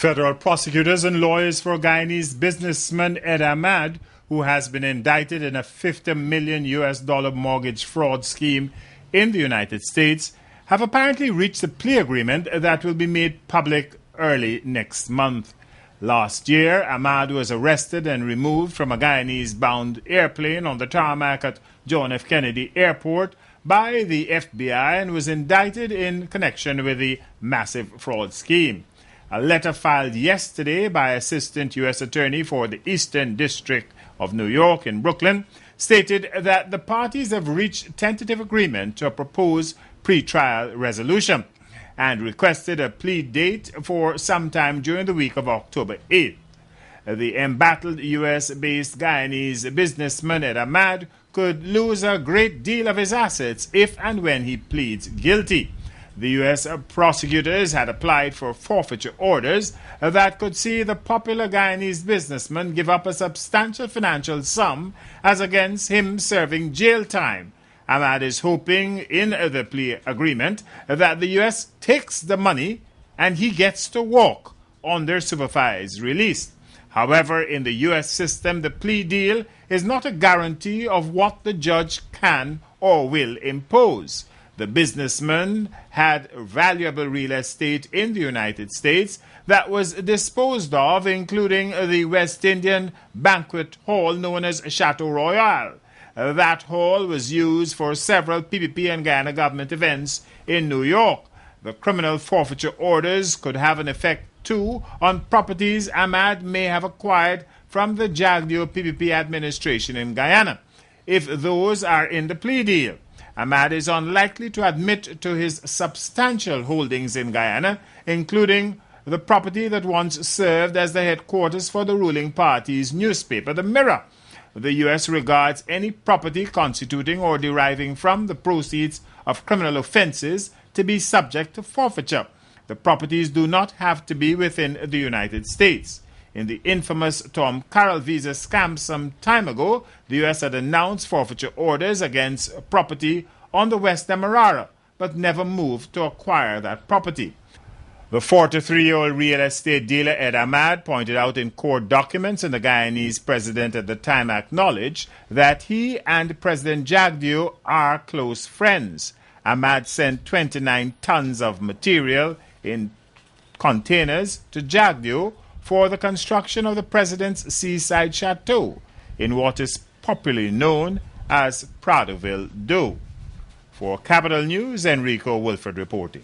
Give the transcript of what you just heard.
Federal prosecutors and lawyers for Guyanese businessman Ed Ahmad, who has been indicted in a $50 million mortgage fraud scheme in the United States, have apparently reached a plea agreement that will be made public early next month. Last year, Ahmad was arrested and removed from a Guyanese-bound airplane on the tarmac at John F. Kennedy Airport by the FBI and was indicted in connection with the massive fraud scheme. A letter filed yesterday by Assistant U.S. Attorney for the Eastern District of New York in Brooklyn stated that the parties have reached tentative agreement to a proposed pretrial resolution and requested a plea date for sometime during the week of October 8th. The embattled U.S.-based Guyanese businessman Ed Ahmad could lose a great deal of his assets if and when he pleads guilty. The U.S. prosecutors had applied for forfeiture orders that could see the popular Guyanese businessman give up a substantial financial sum as against him serving jail time. Ahmad is hoping in the plea agreement that the U.S. takes the money and he gets to walk under supervised release. However, in the U.S. system, the plea deal is not a guarantee of what the judge can or will impose. The businessman had valuable real estate in the United States that was disposed of, including the West Indian banquet hall known as Chateau Royal. That hall was used for several PPP and Guyana government events in New York. The criminal forfeiture orders could have an effect, too, on properties Ahmad may have acquired from the Jagdeo PPP administration in Guyana, if those are in the plea deal. Ahmad is unlikely to admit to his substantial holdings in Guyana, including the property that once served as the headquarters for the ruling party's newspaper, The Mirror. The U.S. regards any property constituting or deriving from the proceeds of criminal offenses to be subject to forfeiture. The properties do not have to be within the United States. In the infamous Tom Carroll visa scam some time ago, the U.S. had announced forfeiture orders against property on the West Demerara, but never moved to acquire that property. The 43-year-old real estate dealer Ed Ahmad pointed out in court documents, and the Guyanese president at the time acknowledged that he and President Jagdeo are close friends. Ahmad sent 29 tons of material in containers to Jagdeo for the construction of the president's seaside chateau in what is popularly known as Pradoville Do. For Capital News, Enrico Wilfred reporting.